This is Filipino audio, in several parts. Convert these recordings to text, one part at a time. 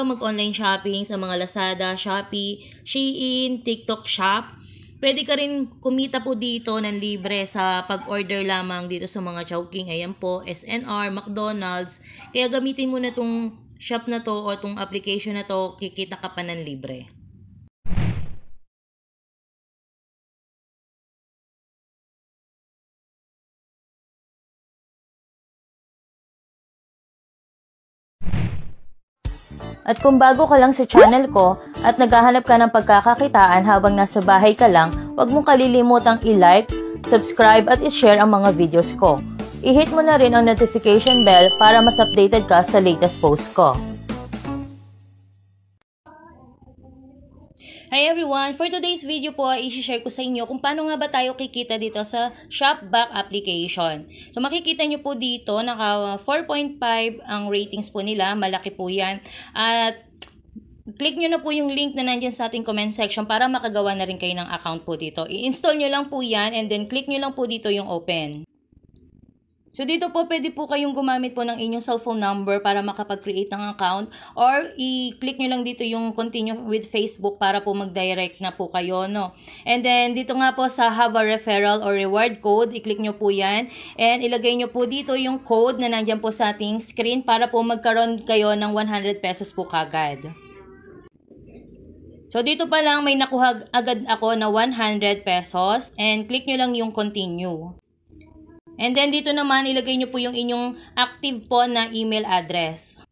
pa mag-online shopping sa mga Lazada, Shopee, Shein, TikTok Shop, pwede ka rin kumita po dito ng libre sa pag-order lamang dito sa mga Chowking. Ayan po, SNR, McDonald's. Kaya gamitin mo na tong shop na to o tong application na to, kikita ka pa ng libre. At kung bago ka lang sa channel ko at naghahanap ka ng pagkakakitaan habang nasa bahay ka lang, huwag mong kalilimutang i-like, subscribe at i-share ang mga videos ko. I-hit mo na rin ang notification bell para mas updated ka sa latest post ko. Hi everyone! For today's video po, i-share ko sa inyo kung paano nga ba tayo kikita dito sa Shopback application. So makikita nyo po dito, naka 4.5 ang ratings po nila, malaki po yan. At click nyo na po yung link na nandyan sa ating comment section para makagawa na rin kayo ng account po dito. I-install nyo lang po yan and then click nyo lang po dito yung open. So dito po pwede po kayong gumamit po ng inyong cellphone number para makapag-create ng account or i-click nyo lang dito yung continue with Facebook para po mag-direct na po kayo, no? And then dito nga po sa have a referral or reward code, i-click nyo po yan and ilagay nyo po dito yung code na nandyan po sa ating screen para po magkaroon kayo ng 100 pesos po kagad. So dito pa lang may nakuha agad ako na 100 pesos and click nyo lang yung continue. And then dito naman ilagay nyo po yung inyong active po na email address.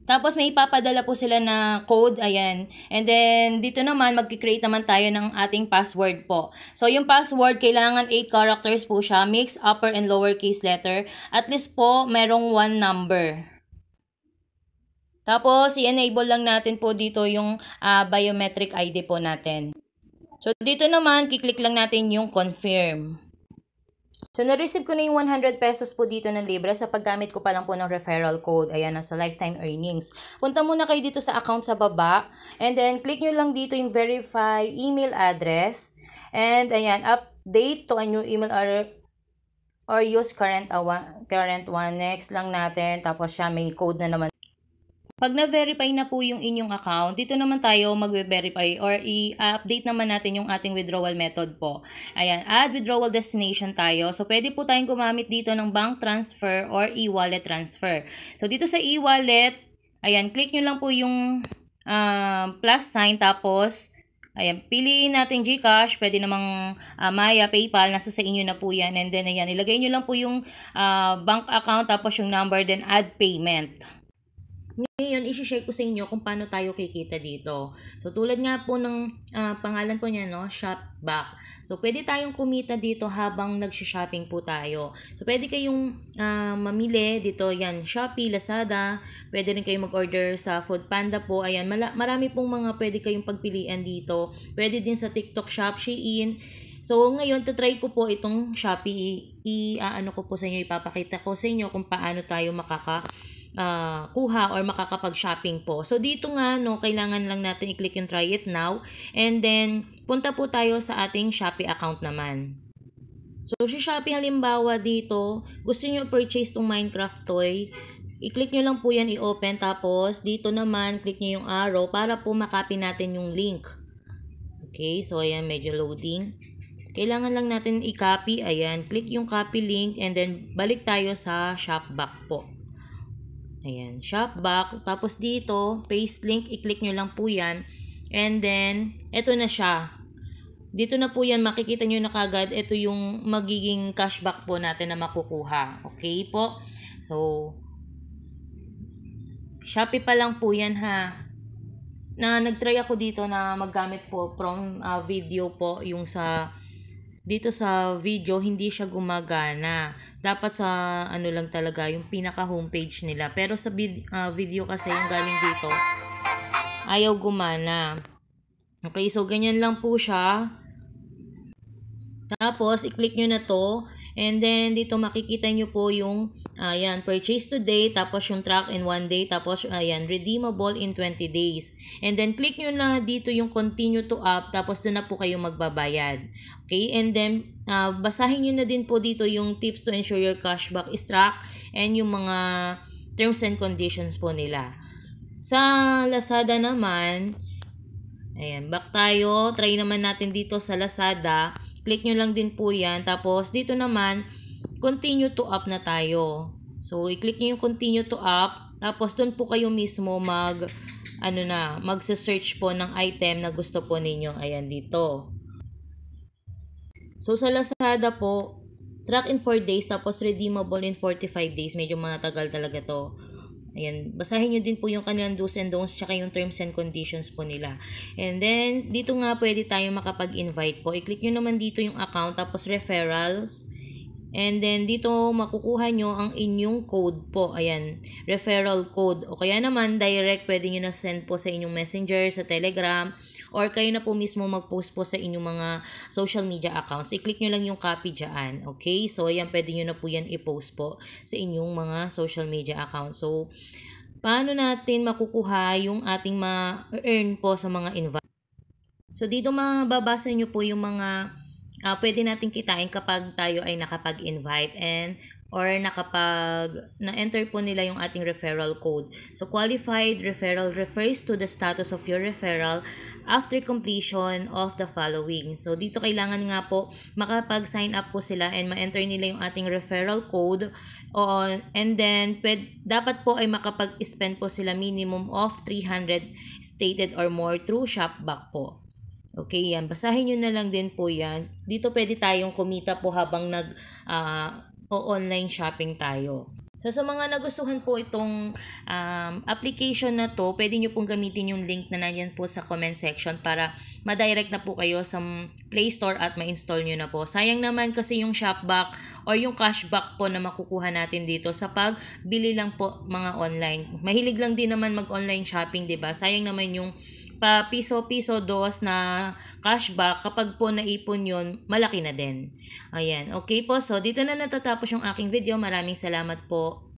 Tapos may ipapadala po sila na code, ayan. And then dito naman magki-create naman tayo ng ating password po. So yung password kailangan 8 characters po siya, mix upper and lower case letter. At least po merong 1 number. Tapos i-enable lang natin po dito yung biometric ID po natin. So dito naman kiklik lang natin yung confirm. So, na-receive ko na yung 100 pesos po dito ng libre sa paggamit ko pa lang po ng referral code. Ayan, nasa lifetime earnings. Punta muna kayo dito sa account sa baba. And then, click nyo lang dito yung verify email address. And, ayan, update to a new email or use current one. Next lang natin. Tapos siya, may code na naman. Pag na-verify na po yung inyong account, dito naman tayo magbe-verify or i-update naman natin yung ating withdrawal method po. Ayan, add withdrawal destination tayo. So, pwede po tayong gumamit dito ng bank transfer or e-wallet transfer. So, dito sa e-wallet, ayan, click nyo lang po yung plus sign tapos, ayan, piliin natin GCash, pwede namang Maya, PayPal, nasa sa inyo na po yan. And then, ayan, ilagay nyo lang po yung bank account tapos yung number, then add payment. Ngayon, isi-share ko sa inyo kung paano tayo kikita dito. So, tulad nga po ng pangalan po niya, no? Shopback. So, pwede tayong kumita dito habang nag-shopping po tayo. So, pwede kayong mamili dito, yan, Shopee, Lazada. Pwede rin kayong mag-order sa Foodpanda po. Ayan, marami pong mga pwede kayong pagpilian dito. Pwede din sa TikTok Shop, Shein. So, ngayon, tatry ko po itong Shopee. Ano ko po sa inyo, ipapakita ko sa inyo kung paano tayo kuha or makakapag-shopping po. So, dito nga, no, kailangan lang natin i-click yung try it now. And then, punta po tayo sa ating Shopee account naman. So, si Shopee halimbawa dito, gusto nyo purchase tong Minecraft toy, i-click nyo lang po yan, i-open. Tapos, dito naman, click nyo yung arrow para po makopy natin yung link. Okay, so ayan, medyo loading. Kailangan lang natin i-copy. Ayan, click yung copy link and then balik tayo sa Shopback po. Ayan, Shopback. Tapos dito, paste link, i-click nyo lang po yan. And then, eto na siya. Dito na po yan, makikita nyo na kagad, ito yung magiging cashback po natin na makukuha. Okay po? So, Shopee pa lang po yan ha. Nag-try ako dito na maggamit po from video po, yung dito sa video, hindi siya gumagana. Dapat sa ano lang talaga, yung pinaka homepage nila. Pero sa video kasi yung galing dito, ayaw gumana. Okay, so ganyan lang po siya. Tapos, i-click nyo na to. And then, dito makikita nyo po yung, ayan, purchase today. Tapos, yung track in 1 day. Tapos, ayan, redeemable in 20 days. And then, click nyo na dito yung continue to up. Tapos, doon na po kayo magbabayad. Okay, and then, basahin nyo na din po dito yung tips to ensure your cashback is tracked and yung mga terms and conditions po nila. Sa Lazada naman, ayan, back tayo. Try naman natin dito sa Lazada. Click nyo lang din po yan. Tapos, dito naman, continue to up na tayo. So, i-click nyo yung continue to up. Tapos, doon po kayo mismo magse-search po ng item na gusto po ninyo. Ayan, dito. So, sa Lazada po, track in 4 days, tapos redeemable in 45 days. Medyo matagal talaga to. Ayan, basahin nyo din po yung kanilang do's and don'ts tsaka yung terms and conditions po nila. And then, dito nga pwede tayo makapag-invite po. I-click nyo naman dito yung account, tapos referrals. And then, dito makukuha nyo ang inyong code po. Ayan, referral code. O kaya naman, direct, pwede nyo na send po sa inyong messenger, sa Telegram, or kayo na po mismo mag-post po sa inyong mga social media accounts. I-click nyo lang yung copy dyan. Okay? So, ayan, pwede nyo na po yan i-post po sa inyong mga social media accounts. So, paano natin makukuha yung ating ma-earn po sa mga invite? So, dito mababasa nyo po yung mga pwede natin kitain kapag tayo ay nakapag-invite or na-enter po nila yung ating referral code. So, qualified referral refers to the status of your referral after completion of the following. So, dito kailangan nga po makapag-sign up po sila and ma-enter nila yung ating referral code. And then, dapat po ay makapag-spend po sila minimum of 300 stated or more through Shopback po. Okay, yan. Basahin nyo na lang din po yan. Dito pwede tayong kumita po habang online shopping tayo. So, sa mga nagustuhan po itong application na to, pwede nyo pong gamitin yung link na nandiyan po sa comment section para ma-direct na po kayo sa Play Store at ma-install nyo na po. Sayang naman kasi yung Shopback or yung cashback po na makukuha natin dito sa pagbili lang po mga online. Mahilig lang din naman mag-online shopping, 'di ba? Sayang naman yung pa piso-piso dos na cashback, kapag po naipon yun, malaki na din. Ayan, okay po. So, dito na natatapos yung aking video. Maraming salamat po.